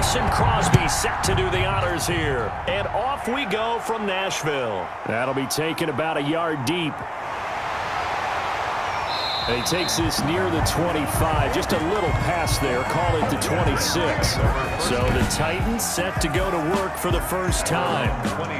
Mason Crosby set to do the honors here. And off we go from Nashville. That'll be taken about a yard deep. And he takes this near the 25. Just a little pass there. Call it the 26. So the Titans set to go to work for the first time.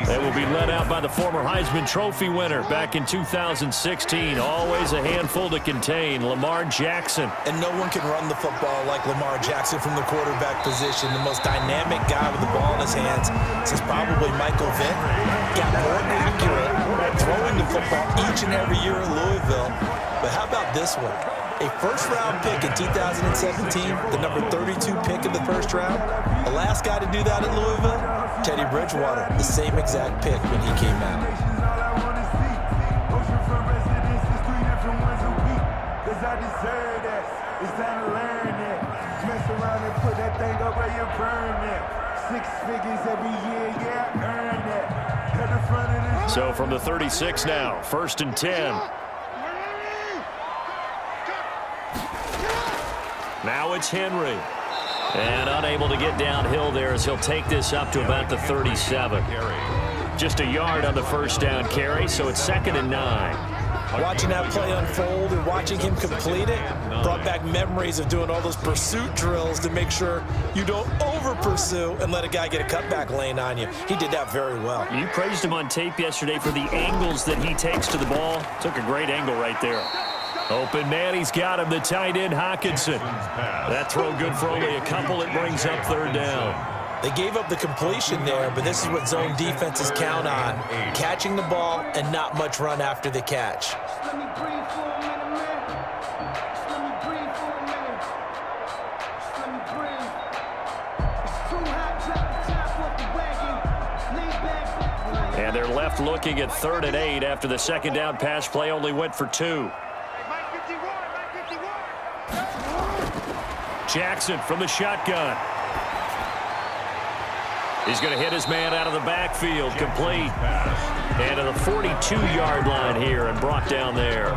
They will be led out by the former Heisman Trophy winner back in 2016. Always a handful to contain, Lamar Jackson. And no one can run the football like Lamar Jackson from the quarterback position. The most dynamic guy with the ball in his hands since probably Michael Vick. Got more accurate throwing the football each and every year in Louisville. But how about this one? A first-round pick in 2017, the number 32 pick in the first round. The last guy to do that at Louisville, Teddy Bridgewater, the same exact pick when he came out. So from the 36 now, 1st and 10. Now it's Henry. And unable to get downhill there as he'll take this up to about the 37. Just a yard on the first down carry, so it's 2nd and 9. Watching that play unfold and watching him complete it brought back memories of doing all those pursuit drills to make sure you don't over-pursue and let a guy get a cutback lane on you. He did that very well. You praised him on tape yesterday for the angles that he takes to the ball. Took a great angle right there. Open man, he's got him, the tight end, Hockenson. That throw good for only a couple. It brings up 3rd down. They gave up the completion there, but this is what zone defenses count on. Catching the ball and not much run after the catch. And they're left looking at 3rd and 8 after the 2nd down pass play only went for 2. Jackson from the shotgun. He's going to hit his man out of the backfield, complete. And to the 42-yard line here and brought down there.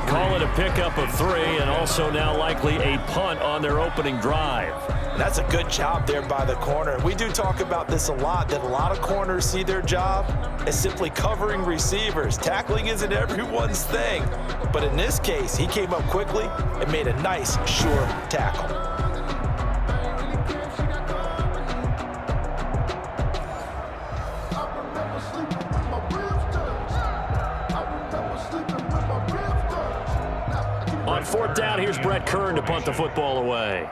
Call it a pickup of 3 and also now likely a punt on their opening drive. That's a good job there by the corner. We do talk about this a lot, that a lot of corners see their job as simply covering receivers. Tackling isn't everyone's thing. But in this case, he came up quickly and made a nice, sure tackle. On 4th down, here's Brett Kern to punt the football away.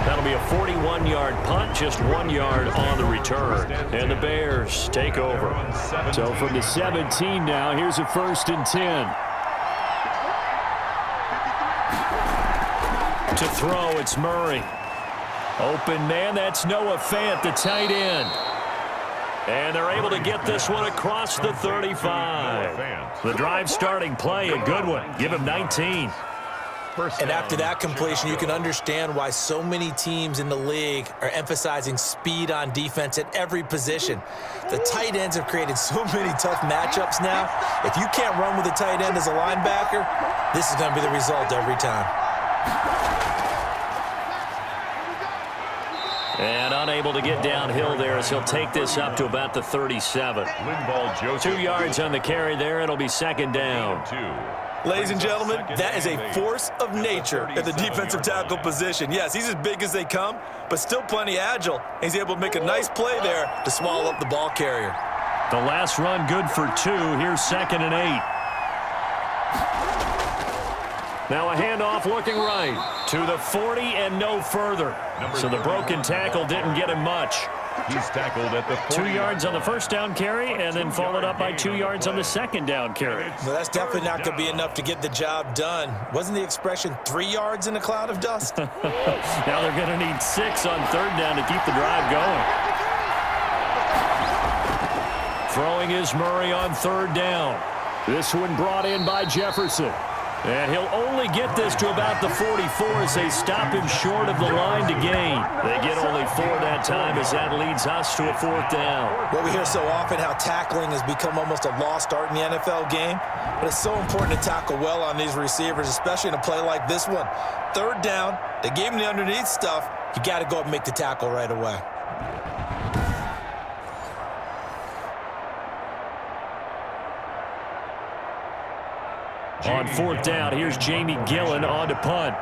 That'll be a 41-yard punt, just 1 yard on the return. And the Bears take over. So from the 17 now, here's a 1st and 10. To throw, it's Murray. Open man, that's Noah Fant, the tight end. And they're able to get this one across the 35. The drive starting play, a good one. Give him 19. And after that completion, you can understand why so many teams in the league are emphasizing speed on defense at every position. The tight ends have created so many tough matchups now. If you can't run with a tight end as a linebacker, this is going to be the result every time. And unable to get downhill there as he'll take this up to about the 37. 2 yards on the carry there. It'll be 2nd down. Ladies and gentlemen, that is a force of nature at the defensive tackle position. Yes, he's as big as they come, but still plenty agile. He's able to make a nice play there to swallow up the ball carrier. The last run good for 2. Here's 2nd and 8. Now a handoff looking right to the 40 and no further. So the broken tackle didn't get him much. He's tackled at the 2 yards on the 1st down carry and then followed up by 2 yards on the 2nd down carry. Well, that's definitely not going to be enough to get the job done. Wasn't the expression 3 yards in a cloud of dust? Now they're going to need 6 on 3rd down to keep the drive going. Throwing is Murray on 3rd down. This one brought in by Jefferson. And he'll only get this to about the 44 as they stop him short of the line to gain. They get only 4 that time as that leads us to a 4th down. Well, we hear so often how tackling has become almost a lost art in the NFL game, but it's so important to tackle well on these receivers, especially in a play like this one. 3rd down, they gave him the underneath stuff. You got to go up and make the tackle right away. On 4th down, here's Jamie Gillen on to punt.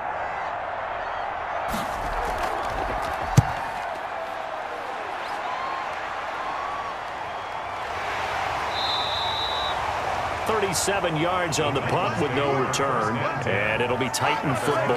"37 yards on the punt with no return, and it'll be Titan football.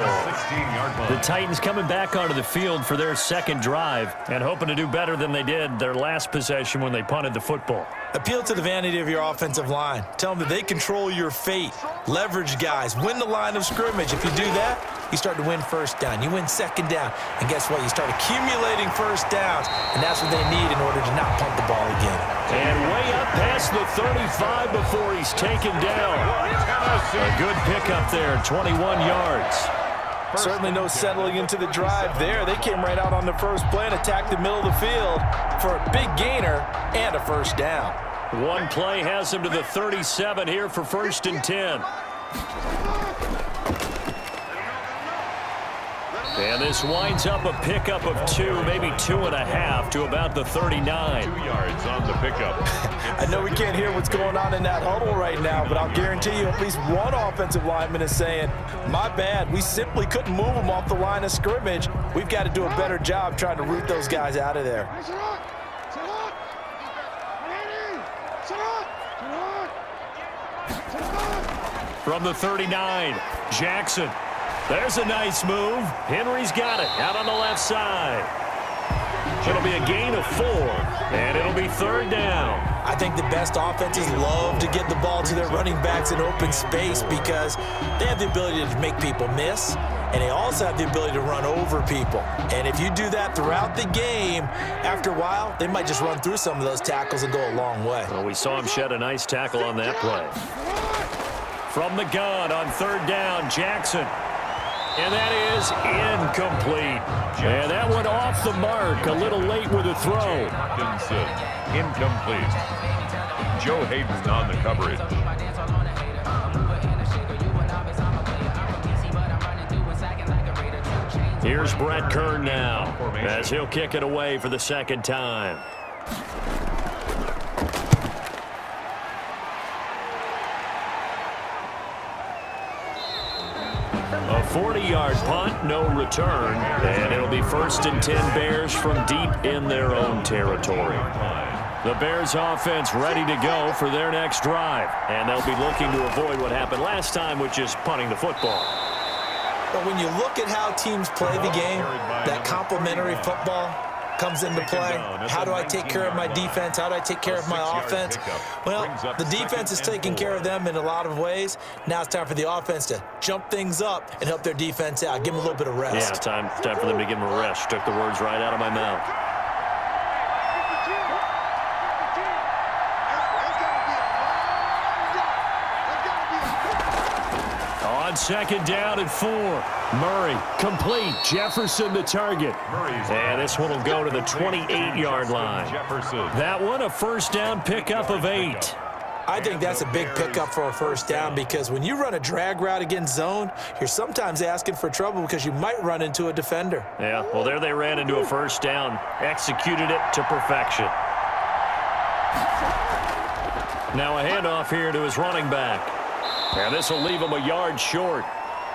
The Titans coming back onto the field for their 2nd drive and hoping to do better than they did their last possession when they punted the football. Appeal to the vanity of your offensive line. Tell them that they control your fate. Leverage guys. Win the line of scrimmage. If you do that, you start to win 1st down. You win 2nd down. And guess what? You start accumulating 1st downs. And that's what they need in order to not punt the ball again. And way up past the 35 before he's taken down. A good pickup there, 21 yards. Certainly no settling into the drive there. They came right out on the first play and attacked the middle of the field for a big gainer and a 1st down. One play has him to the 37 here for 1st and 10. And this winds up a pickup of 2, maybe 2.5 to about the 39. 2 yards on the pickup. I know we can't hear what's going on in that huddle right now, but I'll guarantee you at least one offensive lineman is saying, my bad, we simply couldn't move them off the line of scrimmage. We've got to do a better job trying to root those guys out of there. From the 39, Jackson. There's a nice move. Henry's got it out on the left side. It'll be a gain of 4, and it'll be 3rd down. I think the best offenses love to get the ball to their running backs in open space because they have the ability to make people miss, and they also have the ability to run over people. And if you do that throughout the game, after a while, they might just run through some of those tackles and go a long way. Well, we saw him shed a nice tackle on that play. From the gun on 3rd down, Jackson. And that is incomplete. And that went off the mark a little late with a throw. Incomplete. Joe Hayden on the coverage. Here's Brett Kern now as he'll kick it away for the 2nd time. A 40-yard punt, no return, and it'll be 1st and 10 Bears from deep in their own territory. The Bears offense ready to go for their next drive, and they'll be looking to avoid what happened last time, which is punting the football. But when you look at how teams play the game, that complementary football comes into play. How do I take care of my defense? How do I take care of my offense? Well, the defense is taking care of them in a lot of ways. Now it's time for the offense to jump things up and help their defense out. Give them a little bit of rest. Yeah, time for them to give them a rest. Took the words right out of my mouth. On 2nd down and 4. Murray, complete. Jefferson the target. And this one will go to the 28-yard line. That one a 1st down pickup of 8. I think that's a big pickup for a 1st down because when you run a drag route against zone, you're sometimes asking for trouble because you might run into a defender. Yeah, well, there they ran into a 1st down. Executed it to perfection. Now a handoff here to his running back. And this will leave him a yard short.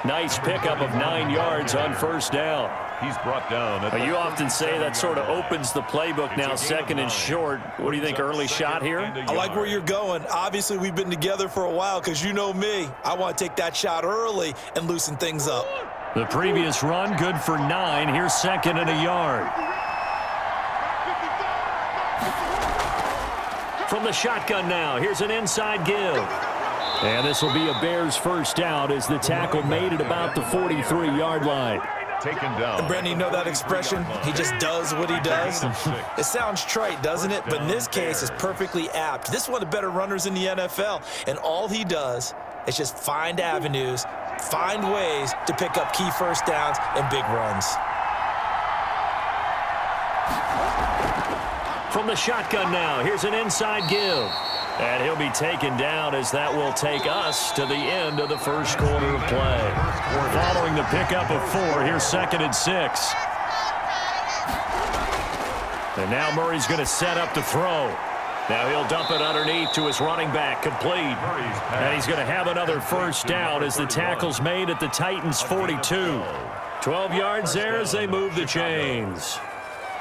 Nice pickup of 9 yards on 1st down. He's brought down. You often say that sort of opens the playbook now, 2nd and short. What do you think, early shot here? I like where you're going. Obviously, we've been together for a while because you know me. I want to take that shot early and loosen things up. The previous run, good for 9. Here's 2nd and a yard. From the shotgun now, here's an inside give. And this will be a Bears 1st down as the tackle made at about the 43-yard line. Taken down. And Brandon, you know that expression? He just does what he does. It sounds trite, doesn't it? But in this case, it's perfectly apt. This is one of the better runners in the NFL. And all he does is just find avenues find ways to pick up key first downs and big runs. From the shotgun now, here's an inside give. And he'll be taken down as that will take us to the end of the first quarter of play. Following the pickup of 4, here's 2nd and 6. And now Murray's going to set up to throw. Now he'll dump it underneath to his running back, complete. And he's going to have another first down as the tackle's made at the Titans' 42. 12 yards there as they move the chains.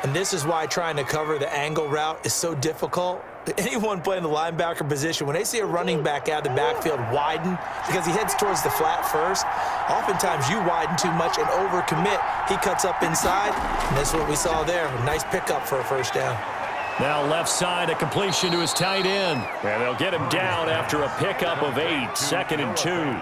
And this is why trying to cover the angle route is so difficult. Anyone playing the linebacker position, when they see a running back out of the backfield widen because he heads towards the flat first, oftentimes you widen too much and overcommit. He cuts up inside, and that's what we saw there. A nice pickup for a first down. Now left side, a completion to his tight end. And they'll get him down after a pickup of 8, 2nd and 2.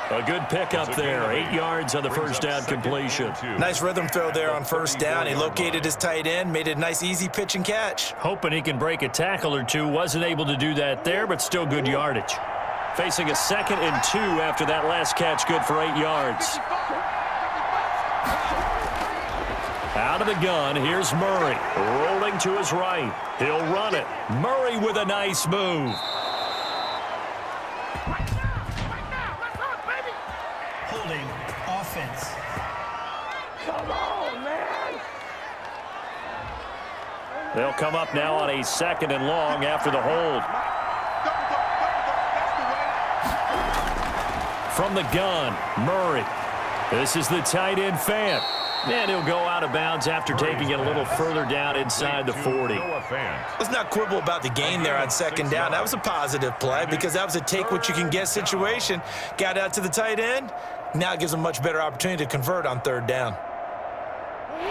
A good pickup there, 8 yards on the first down completion. Nice rhythm throw there on first down. He located his tight end, made it a nice easy pitch and catch. Hoping he can break a tackle or two. Wasn't able to do that there, but still good yardage. Facing a 2nd and 2 after that last catch, good for 8 yards. Out of the gun, here's Murray. Rolling to his right. He'll run it. Murray with a nice move. Holding offense. Come on, man. They'll come up now on a 2nd and long after the hold. From the gun, Murray. This is the tight end Fant. And he'll go out of bounds after taking it a little further down inside the 40. Let's not quibble about the gain there on 2nd down. That was a positive play because that was a take-what-you-can-get situation. Got out to the tight end. Now it gives him a much better opportunity to convert on 3rd down.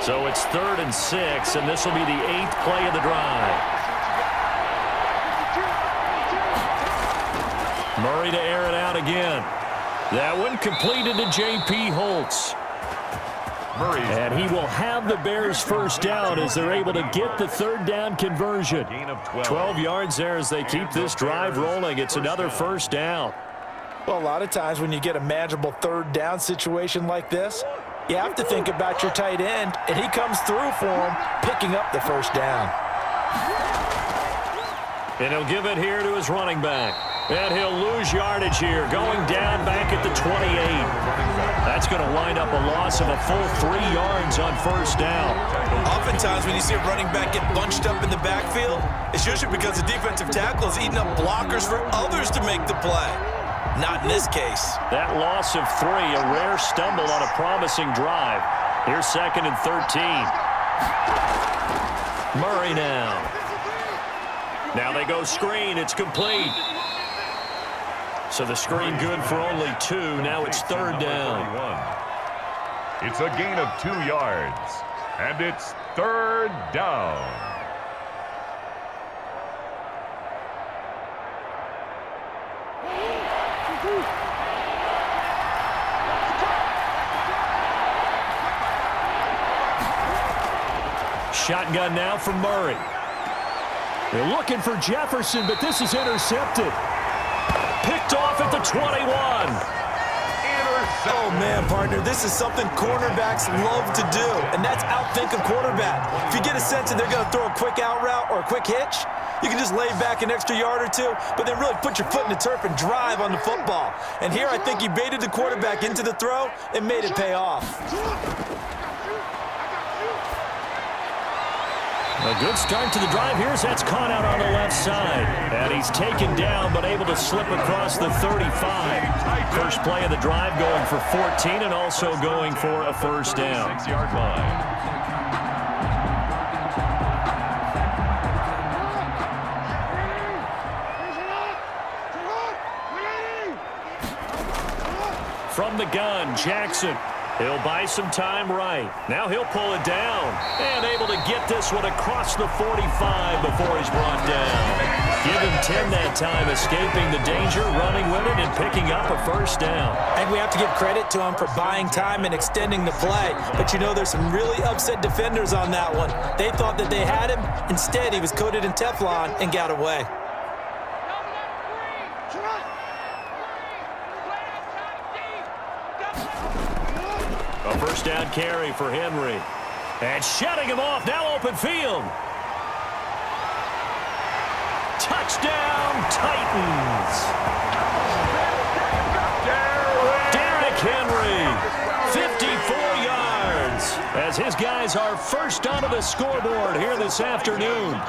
So it's 3rd and 6, and this will be the 8th play of the drive. Murray to air it out again. That one completed to J.P. Holtz. And he will have the Bears first down as they're able to get the 3rd down conversion. 12 yards there as they keep this drive rolling. It's another first down. Well, a lot of times when you get a manageable 3rd down situation like this, you have to think about your tight end, and he comes through for him, picking up the first down. And he'll give it here to his running back. And he'll lose yardage here, going down back at the 28. That's going to wind up a loss of a full 3 yards on first down. Oftentimes when you see a running back get bunched up in the backfield, it's usually because the defensive tackle is eating up blockers for others to make the play. Not in this case. That loss of 3, a rare stumble on a promising drive. Here's 2nd and 13. Murray now. Now they go screen. It's complete. So the screen good for only 2. Now it's 3rd down. It's a gain of 2 yards. And it's 3rd down. Shotgun now from Murray. They're looking for Jefferson, but this is intercepted. Picked off at the 21. Oh, man, partner, this is something cornerbacks love to do, and that's outthink a quarterback. If you get a sense that they're going to throw a quick out route or a quick hitch, you can just lay back an extra yard or 2, but then really put your foot in the turf and drive on the football. And here I think he baited the quarterback into the throw and made it pay off. A good start to the drive. Here's that's caught out on the left side. And he's taken down but able to slip across the 35. First play of the drive going for 14 and also going for a first down. 6-yard line. From the gun, Jackson. He'll buy some time right. Now he'll pull it down. And able to get this one across the 45 before he's brought down. Give him 10 that time, escaping the danger, running with it, and picking up a first down. I think we have to give credit to him for buying time and extending the play. But, you know, there's some really upset defenders on that one. They thought that they had him. Instead, he was coated in Teflon and got away. A first down carry for Henry. And shutting him off, now open field. Touchdown, Titans. Derrick Henry, 54 yards, as his guys are first onto the scoreboard here this afternoon.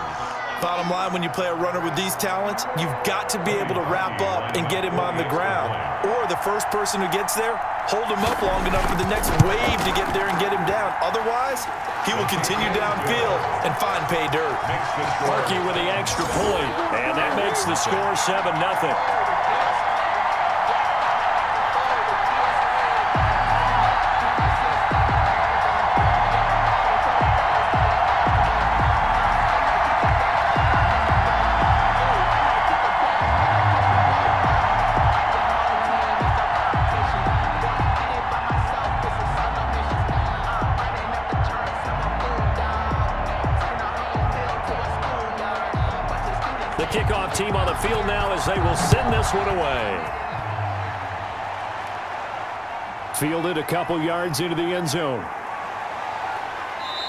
Bottom line, when you play a runner with these talents, you've got to be able to wrap up and get him on the ground. Or the first person who gets there, hold him up long enough for the next wave to get there and get him down. Otherwise, he will continue downfield and find pay dirt. Parkey with the extra point, and that makes the score 7-0. The kickoff team on the field now as they will send this one away. Fielded a couple yards into the end zone.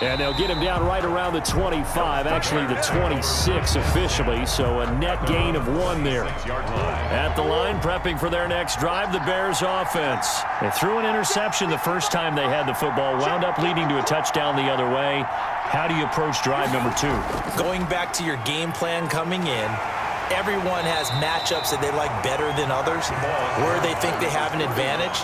And they'll get him down right around the 25, actually the 26 officially, so a net gain of 1 there. At the line, prepping for their next drive, the Bears offense. They threw an interception the first time they had the football, wound up leading to a touchdown the other way. How do you approach drive number 2? Going back to your game plan coming in, everyone has matchups that they like better than others, where they think they have an advantage.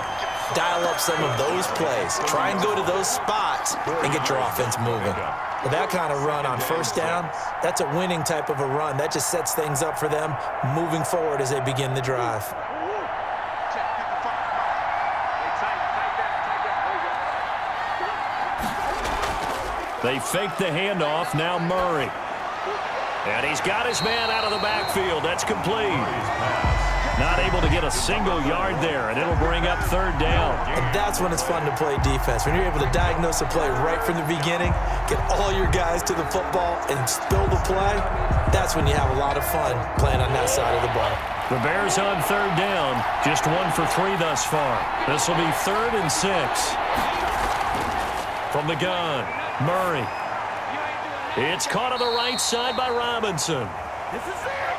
Dial up some of those plays. Try and go to those spots and get your offense moving. With that kind of run on first down, that's a winning type of a run. That just sets things up for them moving forward as they begin the drive. They fake the handoff. Now Murray. And he's got his man out of the backfield. That's complete. Not able to get a single yard there, and it'll bring up third down. And that's when it's fun to play defense. When you're able to diagnose a play right from the beginning, get all your guys to the football, and spill the play, that's when you have a lot of fun playing on that side of the ball. The Bears on third down. Just 1 for 3 thus far. This will be 3rd and 6. From the gun, Murray. It's caught on the right side by Robinson.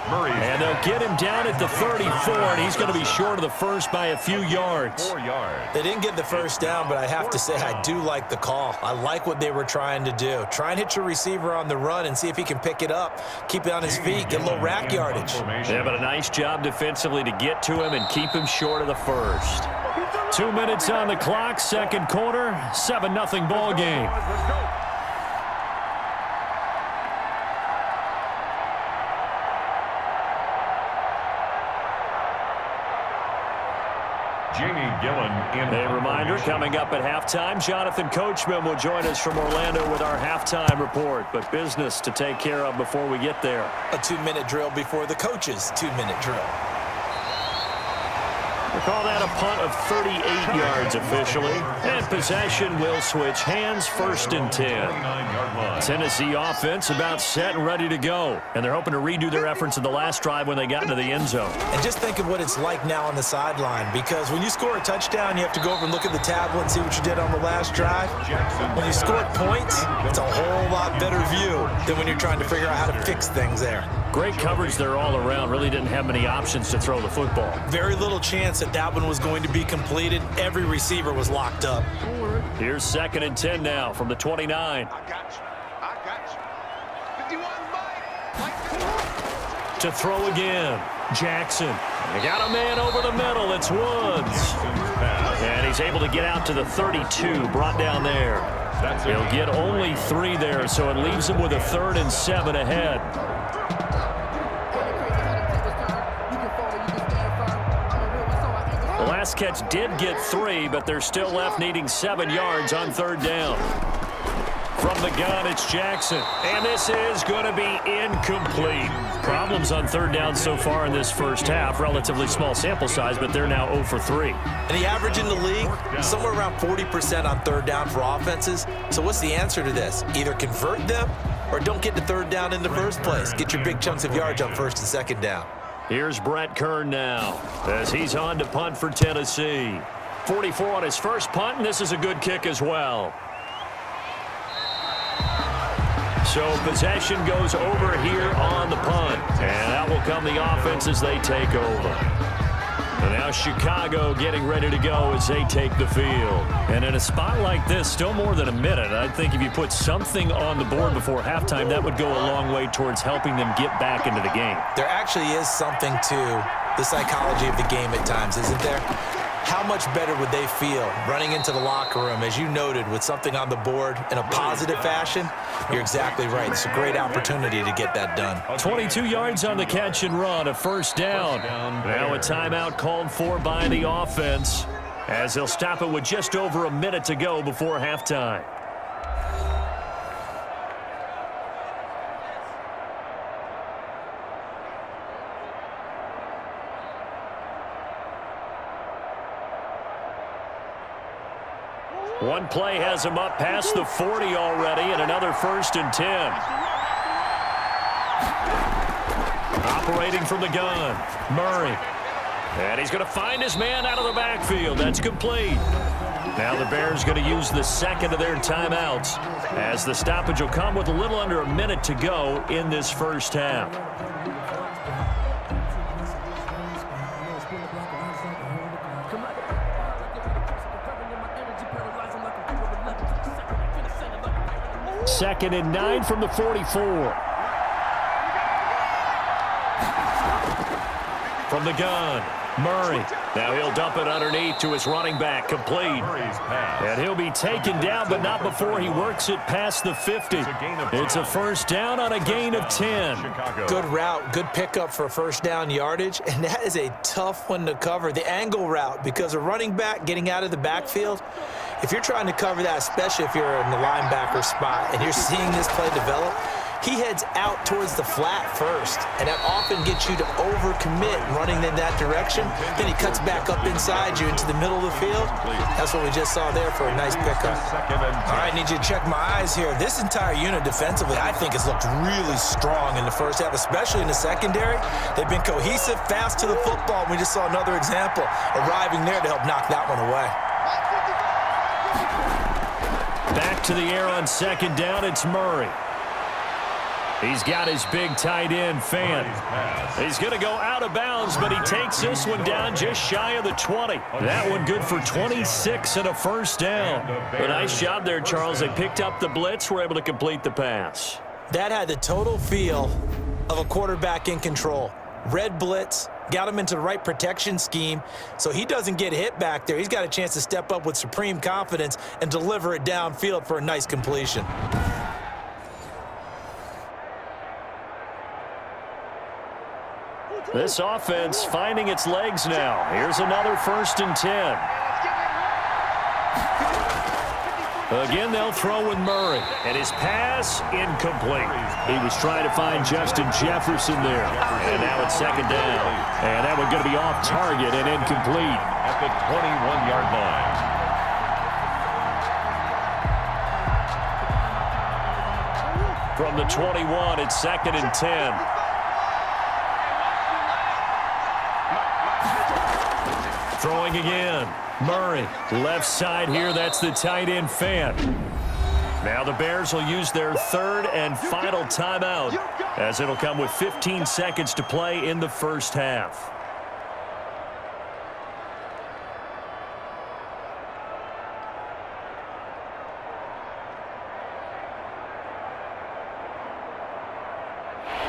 And they'll get him down at the 34, and he's going to be short of the first by a few yards. 4 yards. They didn't get the first down, but I have to say I do like the call. I like what they were trying to do. Try and hit your receiver on the run and see if he can pick it up, keep it on his feet, get a little rack yardage. Yeah, but a nice job defensively to get to him and keep him short of the first. 2 minutes on the clock, second quarter, 7-0 ball game. Jamie Gillen in. A reminder, coming up at halftime, Jonathan Coachman will join us from Orlando with our halftime report. But business to take care of before we get there. A 2-minute drill before the coach's 2-minute drill. We'll call that a punt of 38 yards officially. And possession will switch hands, 1st and 10. Tennessee offense about set and ready to go. And they're hoping to redo their efforts in the last drive when they got into the end zone. And just think of what it's like now on the sideline, because when you score a touchdown, you have to go over and look at the tablet and see what you did on the last drive. When you score points, it's a whole lot better view than when you're trying to figure out how to fix things there. Great coverage there all around. Really didn't have many options to throw the football. Very little chance that one was going to be completed. Every receiver was locked up. Here's 2nd and 10 now from the 29. To throw again. Jackson. They got a man over the middle. It's Woods. And he's able to get out to the 32. Brought down there. He'll get only 3 there, so it leaves him with a 3rd and 7 ahead. The last catch did get 3, but they're still left needing 7 yards on 3rd down. From the gun, it's Jackson. And this is going to be incomplete. Problems on 3rd down so far in this first half. Relatively small sample size, but they're now 0 for 3. And the average in the league, somewhere around 40% on 3rd down for offenses. So what's the answer to this? Either convert them or don't get to 3rd down in the first place. Get your big chunks of yards on 1st and 2nd down. Here's Brett Kern now as he's on to punt for Tennessee. 44 on his first punt, and this is a good kick as well. So possession goes over here on the punt, and out will come the offense as they take over. And now Chicago getting ready to go as they take the field. And in a spot like this, still more than a minute, I think if you put something on the board before halftime, that would go a long way towards helping them get back into the game. There actually is something to the psychology of the game at times, isn't there? How much better would they feel running into the locker room, as you noted, with something on the board in a positive fashion? You're exactly right. It's a great opportunity to get that done. 22 yards on the catch and run, a first down. Now a timeout called for by the offense, as they'll stop it with just over a minute to go before halftime. One play has him up past the 40 already, and another 1st and 10. Operating from the gun, Murray. And he's going to find his man out of the backfield. That's complete. Now the Bears going to use the second of their timeouts, as the stoppage will come with a little under a minute to go in this first half. Second and 9 from the 44. From the gun, Murray. Now he'll dump it underneath to his running back, complete. And he'll be taken down, but not before he works it past the 50. It's a first down on a gain of 10. Good route, good pickup for first down yardage, and that is a tough one to cover. The angle route, because a running back getting out of the backfield, if you're trying to cover that, especially if you're in the linebacker spot and you're seeing this play develop, he heads out towards the flat first, and that often gets you to overcommit running in that direction. Then he cuts back up inside you into the middle of the field. That's what we just saw there for a nice pickup. All right, I need you to check my eyes here. This entire unit defensively, I think, has looked really strong in the first half, especially in the secondary. They've been cohesive, fast to the football. We just saw another example arriving there to help knock that one away. Back to the air on second down, it's Murray. He's got his big tight end, Fan. He's going to go out of bounds, but he takes this one down just shy of the 20. That one good for 26 and a first down. A nice job there, Charles. They picked up the blitz, were able to complete the pass. That had the total feel of a quarterback in control. Red blitz, got him into the right protection scheme, so he doesn't get hit back there. He's got a chance to step up with supreme confidence and deliver it downfield for a nice completion. This offense finding its legs now. Here's another 1st and 10. Again, they'll throw with Murray, and his pass incomplete. He was trying to find Justin Jefferson there, and now it's second down. And that one going to be off target and incomplete. At the 21-yard line. From the 21, it's 2nd and 10. Throwing again. Murray, left side here. That's the tight end, Fan. Now the Bears will use their third and final timeout, as it'll come with 15 seconds to play in the first half.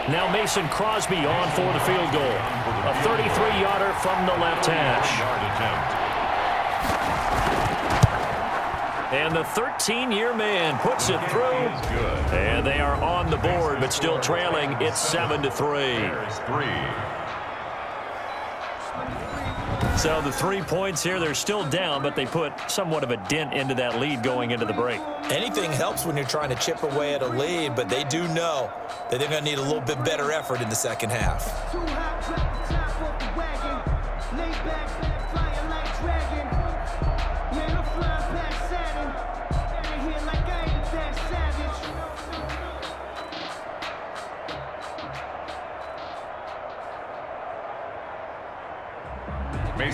Now Mason Crosby on for the field goal. A 33-yarder from the left hash. And the 13-year man puts it through. And they are on the board, but still trailing. It's 7-3. So the 3 points here, they're still down, but they put somewhat of a dent into that lead going into the break. Anything helps when you're trying to chip away at a lead, but they do know that they're going to need a little bit better effort in the second half.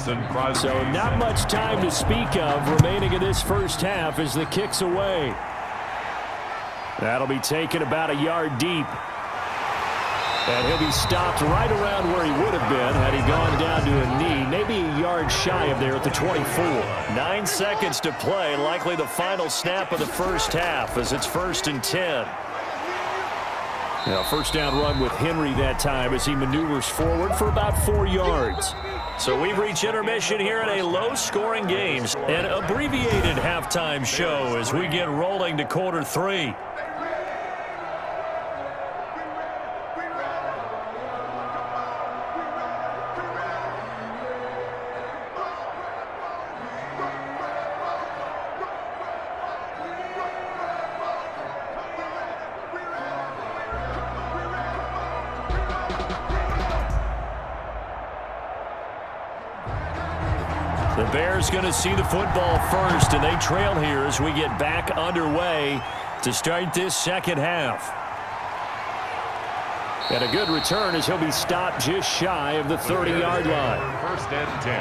Mason Crosby. So not much time to speak of remaining in this first half as the kick's away. That'll be taken about a yard deep. And he'll be stopped right around where he would have been had he gone down to a knee, maybe a yard shy of there at the 24. 9 seconds to play, likely the final snap of the first half as it's 1st and 10. Now, first down run with Henry that time as he maneuvers forward for about 4 yards. So we've reached intermission here in a low-scoring game. An abbreviated halftime show as we get rolling to quarter 3. The Bears going to see the football first, and they trail here as we get back underway to start this second half. And a good return as he'll be stopped just shy of the 30-yard line. 1st and 10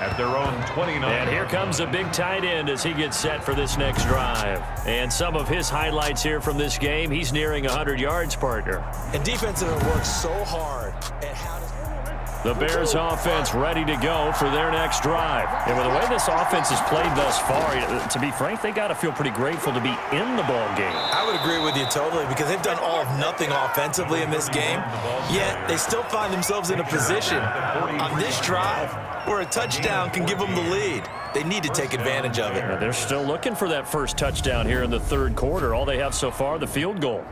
at their own 29. And here comes a big tight end as he gets set for this next drive. And some of his highlights here from this game, he's nearing 100 yards, partner. And defensive works so hard at how to... The Bears offense ready to go for their next drive. And with the way this offense has played thus far, to be frank, they got to feel pretty grateful to be in the ball game. I would agree with you totally because they've done all of nothing offensively in this game, yet they still find themselves in a position on this drive where a touchdown can give them the lead. They need to take advantage of it. They're still looking for that first touchdown here in the third quarter. All they have so far, the field goal.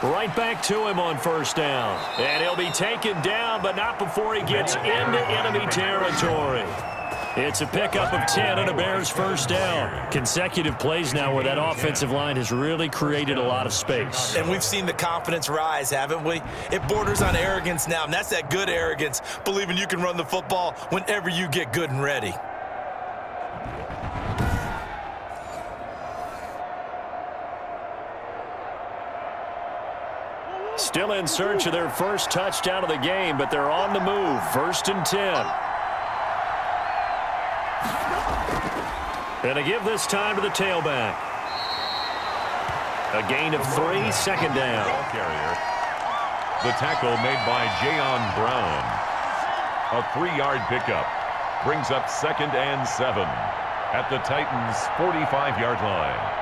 Right back to him on first down. And he'll be taken down, but not before he gets into enemy territory. It's a pickup of 10 and a Bears first down. Consecutive plays now where that offensive line has really created a lot of space. And we've seen the confidence rise, haven't we? It borders on arrogance now, and that's that good arrogance, believing you can run the football whenever you get good and ready. Still in search of their first touchdown of the game, but they're on the move. 1st and 10. And a give this time to the tailback. A gain of 3, 2nd down. Carrier. The tackle made by Jayon Brown. A 3-yard pickup brings up 2nd and 7 at the Titans' 45-yard line.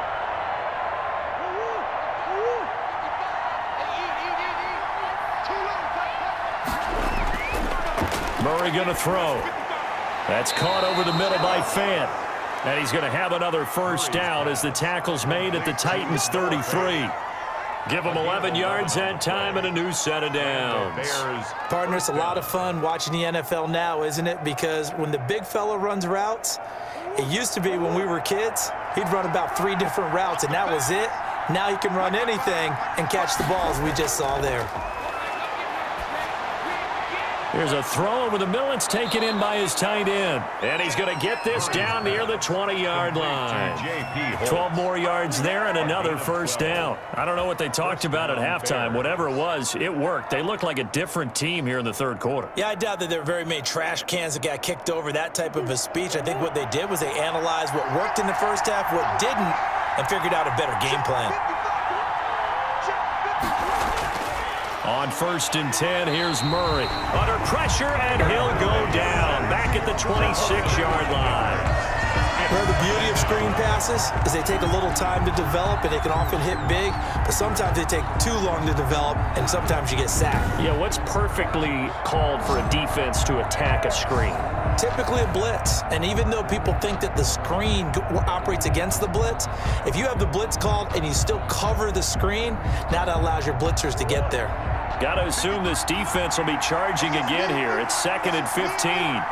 Murray going to throw. That's caught over the middle by Fant. And he's going to have another first down as the tackle's made at the Titans' 33. Give them 11 yards that time and a new set of downs. Partner, it's a lot of fun watching the NFL now, isn't it? Because when the big fella runs routes, it used to be when we were kids, he'd run about 3 different routes, and that was it. Now he can run anything and catch the balls we just saw there. Here's a throw over the middle. It's taken in by his tight end. And he's going to get this down near the 20-yard line. 12 more yards there and another first down. I don't know what they talked about at halftime. Whatever it was, it worked. They look like a different team here in the third quarter. Yeah, I doubt that there were very many trash cans that got kicked over, that type of a speech. I think what they did was they analyzed what worked in the first half, what didn't, and figured out a better game plan. On 1st and 10, here's Murray. Under pressure, and he'll go down. Back at the 26-yard line. Well, the beauty of screen passes is they take a little time to develop, and they can often hit big, but sometimes they take too long to develop, and sometimes you get sacked. Yeah, what's perfectly called for a defense to attack a screen? Typically a blitz, and even though people think that the screen operates against the blitz, if you have the blitz called and you still cover the screen, now that allows your blitzers to get there. Got to assume this defense will be charging again here. It's 2nd and 15.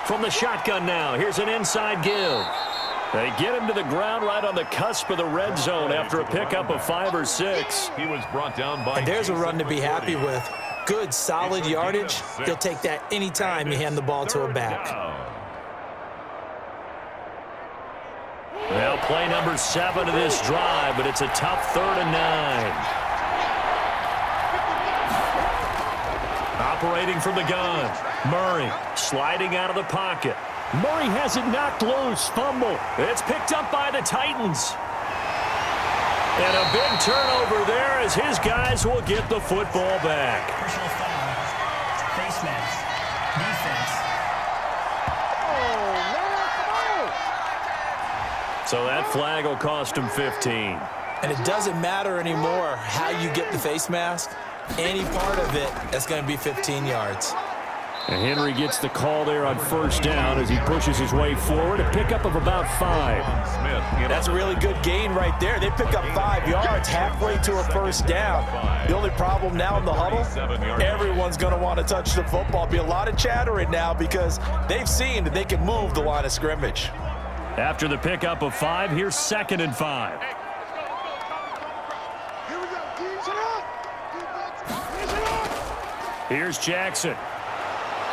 From the shotgun now, here's an inside give. They get him to the ground right on the cusp of the red zone after a pickup of 5 or 6. He was brought down by. And there's a run to be happy with. Good, solid yardage. They'll take that anytime you hand the ball to a back. Well, play number 7 of this drive, but it's a tough 3rd and 9. Operating from the gun. Murray sliding out of the pocket. Murray has it knocked loose. Fumble. It's picked up by the Titans. And a big turnover there as his guys will get the football back. Personal foul. Face mask. Defense. So that flag will cost him 15. And it doesn't matter anymore how you get the face mask. Any part of it, that's going to be 15 yards. And Henry gets the call there on 1st down as he pushes his way forward. A pickup of about 5. That's a really good gain right there. They pick up 5 yards halfway to a 1st down. The only problem now in the huddle, everyone's going to want to touch the football. Be a lot of chattering now because they've seen that they can move the line of scrimmage. After the pickup of 5, here's 2nd and 5. Here's Jackson.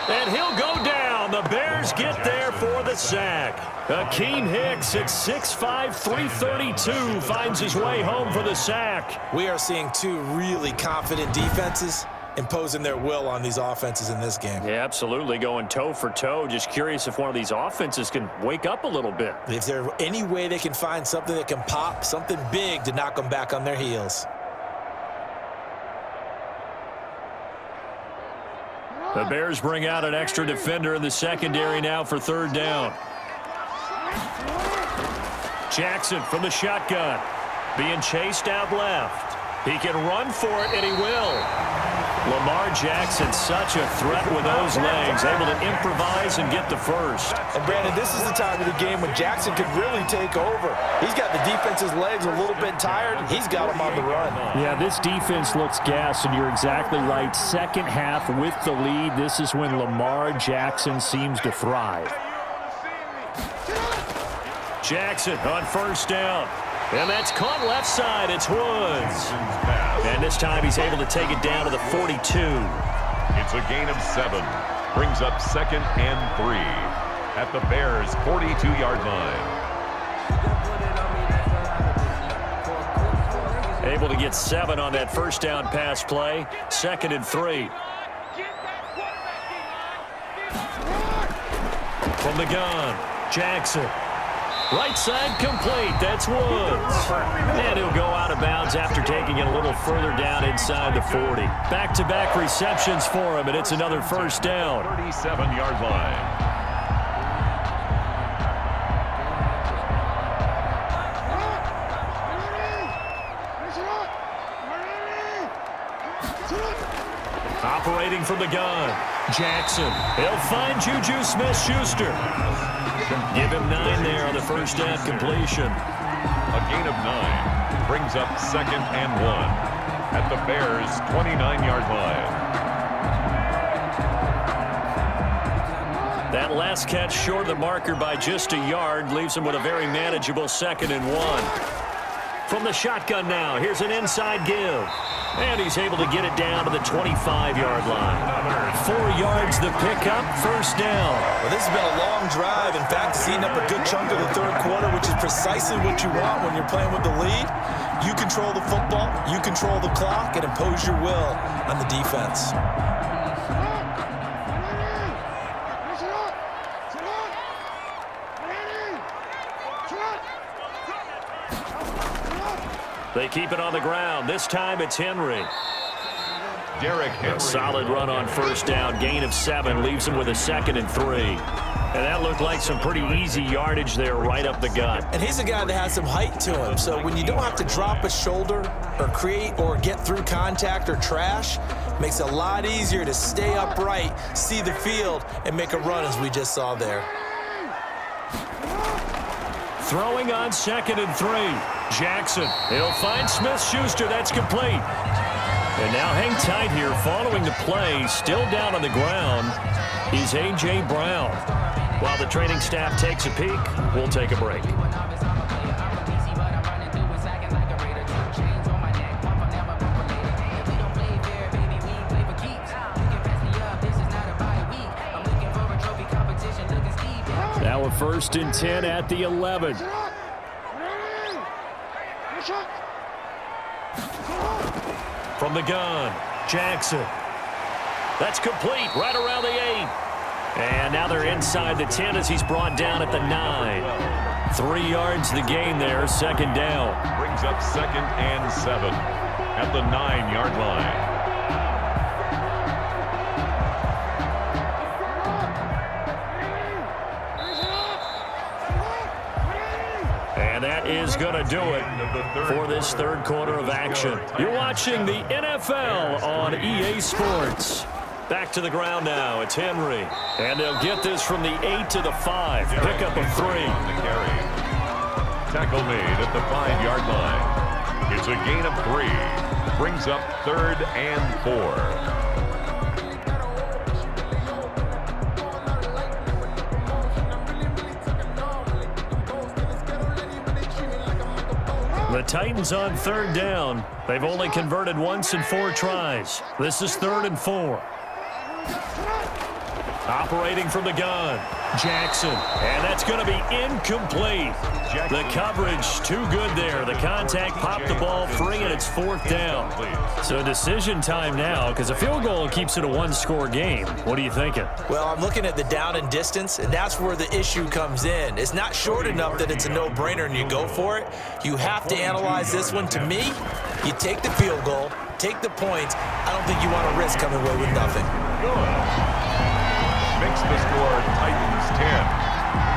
And he'll go down. The Bears get there for the sack. Akeem Hicks at 6'5", 332 finds his way home for the sack. We are seeing 2 really confident defenses imposing their will on these offenses in this game. Yeah, absolutely, going toe for toe. Just curious if one of these offenses can wake up a little bit. If there's any way they can find something that can pop, something big to knock them back on their heels. The Bears bring out an extra defender in the secondary now for 3rd down. Jackson from the shotgun. Being chased out left. He can run for it, and he will. Lamar Jackson, such a threat with those legs, able to improvise and get the first. And, Brandon, this is the time of the game when Jackson could really take over. He's got the defense's legs a little bit tired, and he's got them on the run. Yeah, this defense looks gassed, and you're exactly right. Second half with the lead, this is when Lamar Jackson seems to thrive. Jackson on 1st down. And that's caught left side. It's Woods. And this time he's able to take it down to the 42. It's a gain of 7. Brings up 2nd and 3 at the Bears' 42-yard line. Able to get 7 on that 1st down pass play. 2nd and 3. From the gun, Jackson. Right side complete. That's Woods. And he'll go out of bounds after taking it a little further down inside the 40. Back-to-back receptions for him, and it's another 1st down. 37-yard line. Operating from the gun, Jackson. He'll find Juju Smith-Schuster. Give him 9 there on the 1st down completion. A gain of 9 brings up 2nd and 1 at the Bears' 29-yard line. That last catch short of the marker by just a yard leaves him with a very manageable 2nd and 1. From the shotgun now, here's an inside give. And he's able to get it down to the 25-yard line. 4 yards the pickup, 1st down. Well, this has been a long drive. In fact, it's eating up a good chunk of the 3rd quarter, which is precisely what you want when you're playing with the lead. You control the football, you control the clock, and impose your will on the defense. They keep it on the ground. This time it's Henry. Derrick Henry. A solid run on 1st down. Gain of 7 leaves him with a 2nd and 3. And that looked like some pretty easy yardage there right up the gut. And he's a guy that has some height to him. So when you don't have to drop a shoulder or create or get through contact or trash, makes it a lot easier to stay upright, see the field, and make a run as we just saw there. Throwing on 2nd and 3. Jackson. He'll find Smith-Schuster. That's complete. And now hang tight here. Following the play, still down on the ground, is A.J. Brown. While the training staff takes a peek, we'll take a break. Now a 1st and 10 at the 11. From the gun, Jackson. That's complete right around the 8. And now they're inside the 10 as he's brought down at the 9. 3 yards the gain there, 2nd down. Brings up 2nd and 7 at the 9-yard line. And that is going to do it for this 3rd quarter of action. You're watching the NFL on EA Sports. Back to the ground now. It's Henry. And they'll get this from the 8 to the 5. Pick up a 3. Tackle made at the 5-yard line. It's a gain of 3. Brings up 3rd and 4. The Titans on 3rd down. They've only converted once in 4 tries. This is 3rd and 4. Operating from the gun, Jackson. And that's going to be incomplete. The coverage too good there. The contact popped the ball free, and it's 4th down. So decision time now, because a field goal keeps it a 1-score game. What are you thinking? Well, I'm looking at the down and distance, and that's where the issue comes in. It's not short enough that it's a no-brainer and you go for it. You have to analyze this one. To me, you take the field goal, take the points. I don't think you want to risk coming away with nothing. Makes the score Titans 10,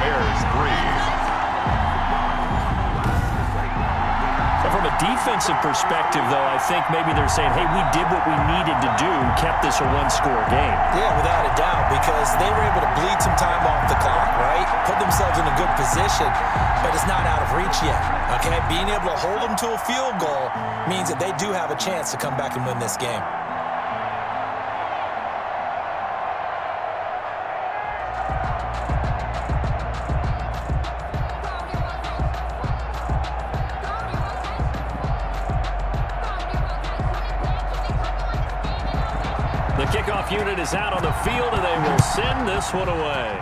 Bears 3. So from a defensive perspective, though, I think maybe they're saying, hey, we did what we needed to do, kept this a 1-score game. Yeah, without a doubt, because they were able to bleed some time off the clock, right? Put themselves in a good position, but it's not out of reach yet, okay? Being able to hold them to a field goal means that they do have a chance to come back and win this game. The kickoff unit is out on the field, and they will send this one away.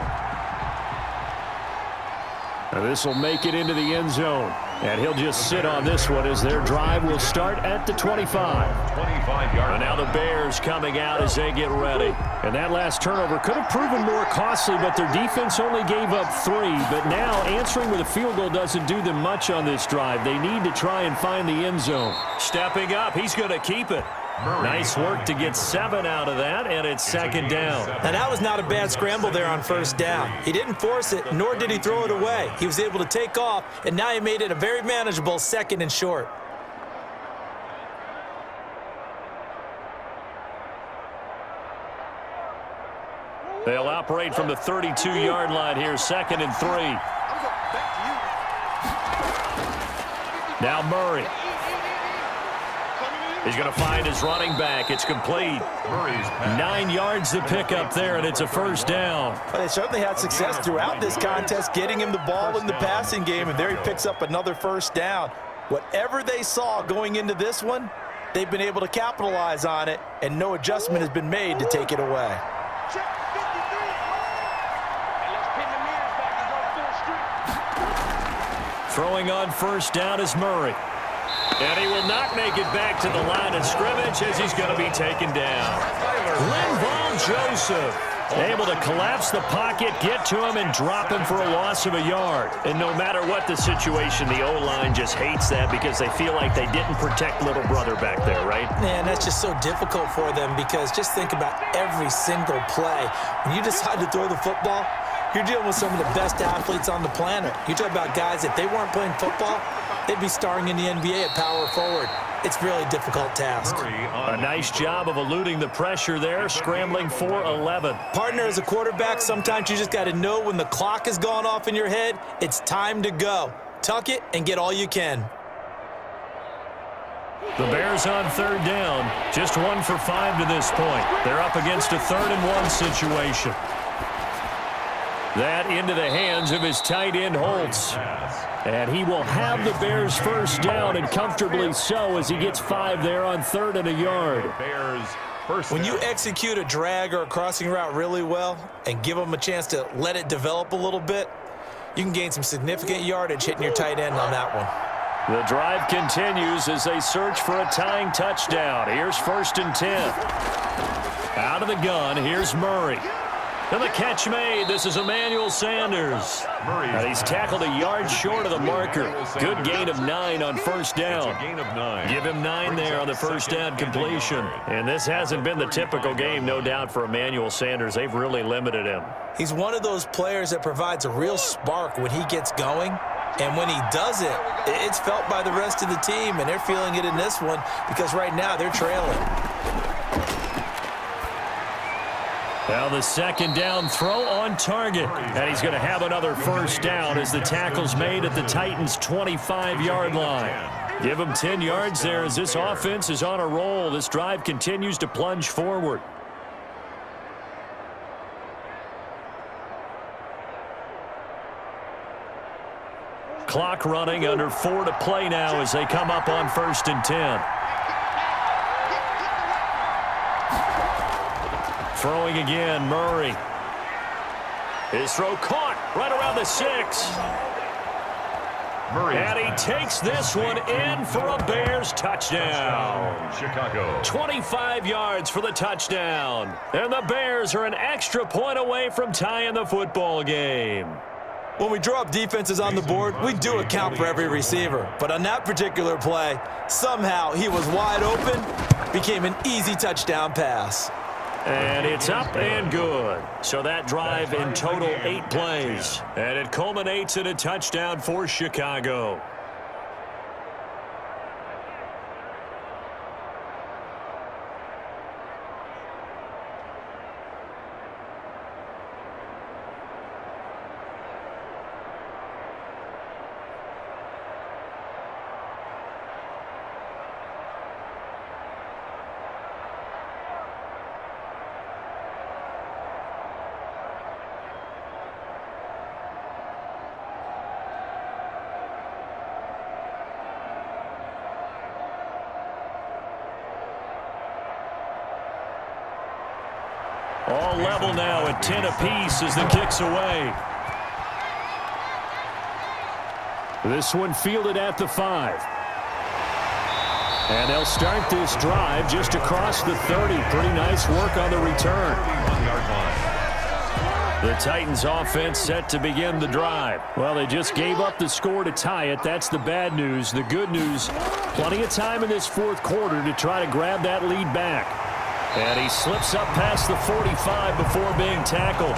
And this will make it into the end zone. And he'll just sit on this one as their drive will start at the 25. 25-yard. And now the Bears coming out as they get ready. And that last turnover could have proven more costly, but their defense only gave up 3. But now answering with a field goal doesn't do them much on this drive. They need to try and find the end zone. Stepping up, he's going to keep it. Nice work to get 7 out of that, and it's 2nd down. Now, that was not a bad scramble there on 1st down. He didn't force it, nor did he throw it away. He was able to take off, and now he made it a very manageable 2nd and short. They'll operate from the 32-yard line here, 2nd and 3. Now Murray. He's going to find his running back. It's complete. 9 yards to pick up there, and it's a 1st down. Well, they certainly had success throughout this contest, getting him the ball in the passing game, and there he picks up another 1st down. Whatever they saw going into this one, they've been able to capitalize on it, and no adjustment has been made to take it away. Throwing on 1st down is Murray. And he will not make it back to the line of scrimmage as he's going to be taken down. Linval Joseph able to collapse the pocket, get to him, and drop him for a loss of a yard. And no matter what the situation, the O-line just hates that because they feel like they didn't protect little brother back there, right? Man, that's just so difficult for them because just think about every single play. When you decide to throw the football, you're dealing with some of the best athletes on the planet. You talk about guys, if they weren't playing football, they'd be starring in the NBA at power forward. It's a really difficult task. A nice job of eluding the pressure there, scrambling for 11. Partner, as a quarterback, sometimes you just got to know when the clock has gone off in your head, it's time to go. Tuck it and get all you can. The Bears on 3rd down, just 1 for 5 to this point. They're up against a 3rd and 1 situation. That into the hands of his tight end, Holtz. And he will have the Bears first down, and comfortably so, as he gets 5 there on 3rd and a yard. When you execute a drag or a crossing route really well and give them a chance to let it develop a little bit, you can gain some significant yardage hitting your tight end on that one. The drive continues as they search for a tying touchdown. Here's 1st and 10. Out of the gun, here's Murray. And the catch made. This is Emmanuel Sanders. And he's tackled a yard short of the marker. Good gain of 9 on 1st down. Give him 9 there on the 1st down completion. And this hasn't been the typical game, no doubt, for Emmanuel Sanders. They've really limited him. He's one of those players that provides a real spark when he gets going. And when he does it, it's felt by the rest of the team, and they're feeling it in this one because right now they're trailing. Now the 2nd down throw on target. And he's going to have another 1st down as the tackle's made at the Titans' 25-yard line. Give him 10 yards there as this offense is on a roll. This drive continues to plunge forward. Clock running, under 4 to play now as they come up on 1st and 10. Throwing again, Murray. His throw caught right around the 6. Murray. And he takes this one in for a Bears touchdown. Chicago. 25 yards for the touchdown. And the Bears are an extra point away from tying the football game. When we draw up defenses on the board, we do account for every receiver. But on that particular play, somehow he was wide open, became an easy touchdown pass. And it's up and good. So that drive in total 8 plays. And it culminates in a touchdown for Chicago. All level now at 10 apiece as the kick's away. This one fielded at the 5. And they'll start this drive just across the 30. Pretty nice work on the return. The Titans offense set to begin the drive. Well, they just gave up the score to tie it. That's the bad news. The good news, plenty of time in this 4th quarter to try to grab that lead back. And he slips up past the 45 before being tackled.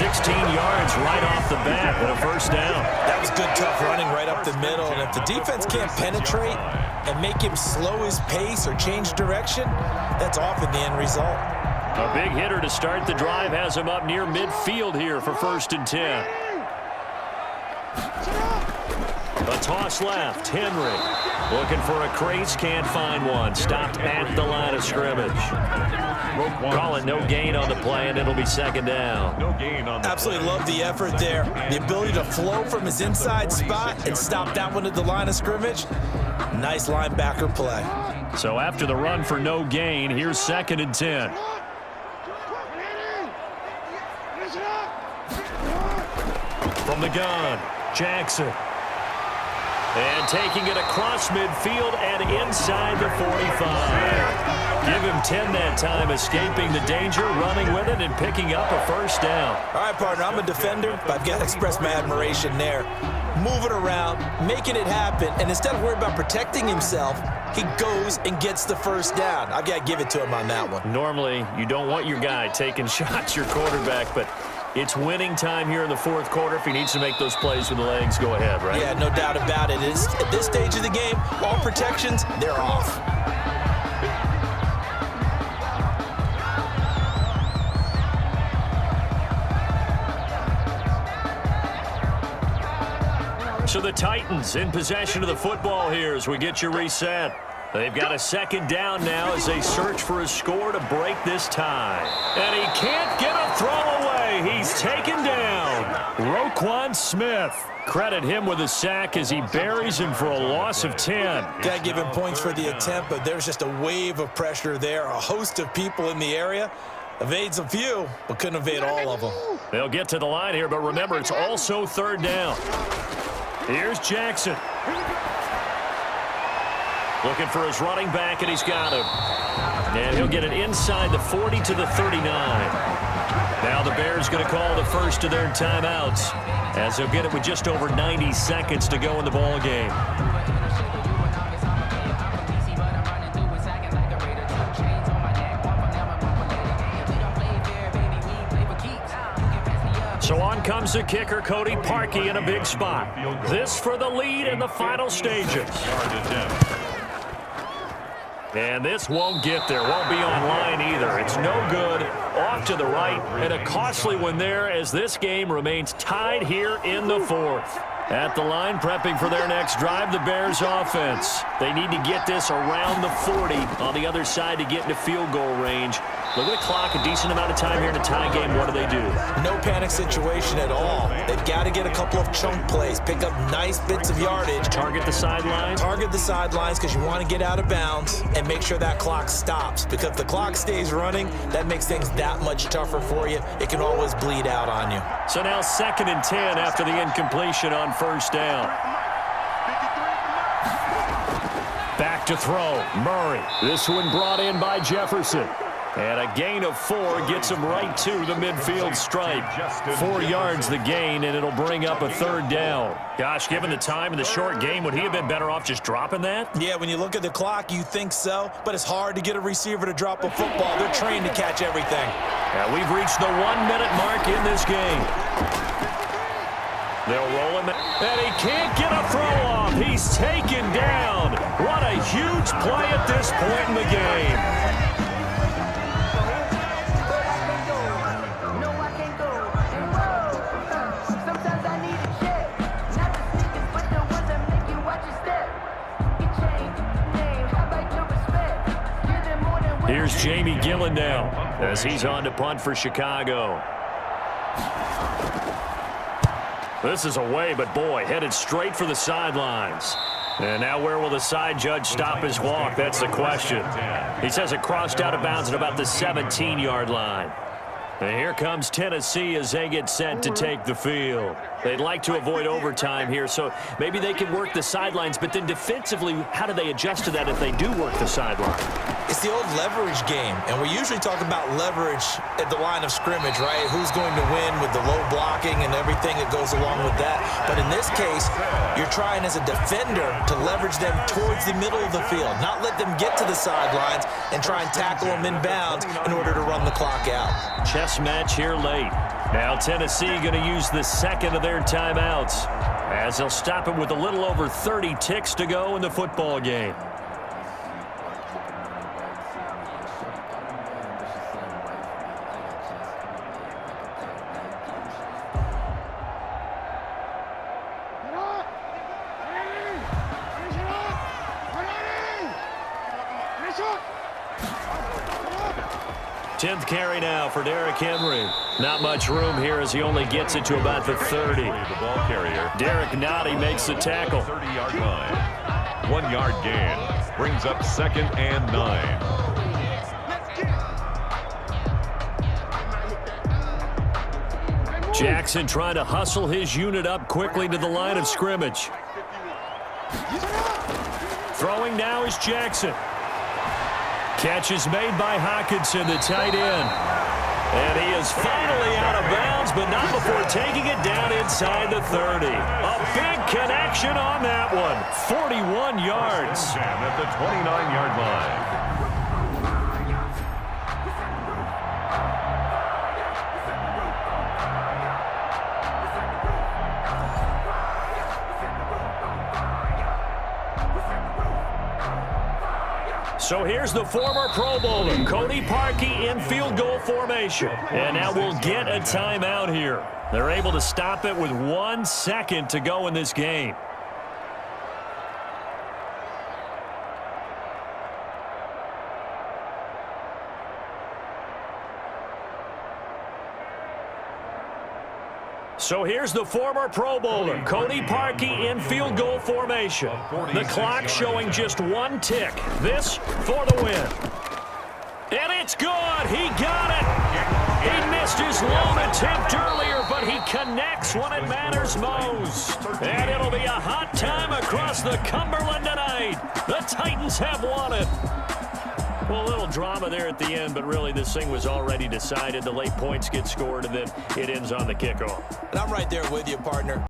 16 yards right off the bat and a 1st down. That was good, tough running right up the middle. And if the defense can't penetrate and make him slow his pace or change direction, that's often the end result. A big hitter to start the drive has him up near midfield here for 1st and 10. A toss left. Henry looking for a crease, can't find one. Stopped at the line of scrimmage. Call it no gain on the play, and it'll be 2nd down. No gain on the Absolutely play. love the effort there. The ability to flow from his inside spot and stop that one at the line of scrimmage. Nice linebacker play. So after the run for no gain, here's 2nd and 10. From the gun, Jackson. And taking it across midfield and inside the 45. Give him 10 that time, escaping the danger, running with it, and picking up a 1st down. All right, partner, I'm a defender, but I've got to express my admiration there. Moving around, making it happen, and instead of worrying about protecting himself, he goes and gets the 1st down. I've got to give it to him on that one. Normally, you don't want your guy taking shots, your quarterback, but it's winning time here in the 4th quarter. If he needs to make those plays with the legs, go ahead, right? Yeah, no doubt about it. At this stage of the game, all protections, they're off. So the Titans in possession of the football here as we get you reset. They've got a second down now as they search for a score to break this tie. And he can't get a throw away. He's taken down. Roquan Smith. Credit him with a sack as he buries him for a loss of 10. Got to give him points for the attempt, but there's just a wave of pressure there. A host of people in the area. Evades a few, but couldn't evade all of them. They'll get to the line here, but remember, it's also third down. Here's Jackson. Looking for his running back, and he's got him. And he'll get it inside the 40 to the 39. Now the Bears going to call the first of their timeouts, as they'll get it with just over 90 seconds to go in the ball game. So on comes the kicker, Cody Parkey, in a big spot. This for the lead in the final stages. And this won't get there, won't be online either. It's no good, off to the right, and a costly one there as this game remains tied here in the fourth. At the line, prepping for their next drive, the Bears offense. They need to get this around the 40 on the other side to get into field goal range. Look at the clock, a decent amount of time here in a tie game. What do? No panic situation at all. They've got to get a couple of chunk plays, pick up nice bits of yardage. Target the sidelines? Target the sidelines because you want to get out of bounds and make sure that clock stops. Because if the clock stays running, that makes things that much tougher for you. It can always bleed out on you. So now 2nd and 10 after the incompletion on first down. Back to throw, Murray. This one brought in by Jefferson. And a gain of 4 gets him right to the midfield stripe. 4 yards the gain, and it'll bring up a third down. Gosh, given the time and the short game, would he have been better off just dropping that? Yeah, when you look at the clock, you think so, but it's hard to get a receiver to drop a football. They're trained to catch everything. Yeah, we've reached the 1-minute mark in this game. They'll roll him, and he can't get a throw off. He's taken down. What a huge play at this point in the game. Here's Jamie Gillen now as he's on to punt for Chicago. This is away, but boy, headed straight for the sidelines. And now where will the side judge stop his walk? That's the question. He says it crossed out of bounds at about the 17-yard line. And here comes Tennessee as they get set to take the field. They'd like to avoid overtime here, so maybe they can work the sidelines, but then defensively, how do they adjust to that if they do work the sideline? It's the old leverage game, and we usually talk about leverage at the line of scrimmage, right? Who's going to win with the low blocking and everything that goes along with that. But in this case, you're trying as a defender to leverage them towards the middle of the field, not let them get to the sidelines and try and tackle them inbounds in order to run the clock out. Chess match here late. Now Tennessee going to use the second of their timeouts as they'll stop him with a little over 30 ticks to go in the football game. Tenth carry now for Derrick Henry. Not much room here as he only gets it to about the 30. The ball carrier. Derek Nottie makes the tackle. 30-yard line. 1 yard gain. Brings up 2nd and 9. Jackson trying to hustle his unit up quickly to the line of scrimmage. Throwing now is Jackson. Catch is made by Hockenson, the tight end. And he is finally out of bounds, but not before taking it down inside the 30. A big connection on that one. 41 yards. At the 29-yard line. So here's the former Pro Bowler, Cody Parkey, in field goal formation. And now we'll get a timeout here. They're able to stop it with 1 second to go in this game. So here's the former Pro Bowler, Cody Parkey, in field goal formation. The clock showing just one tick. This for the win. And it's good. He got it. He missed his lone attempt earlier, but he connects when it matters most. And it'll be a hot time across the Cumberland tonight. The Titans have won it. Well, a little drama there at the end, but really this thing was already decided. The late points get scored, and then it ends on the kickoff. And I'm right there with you, partner.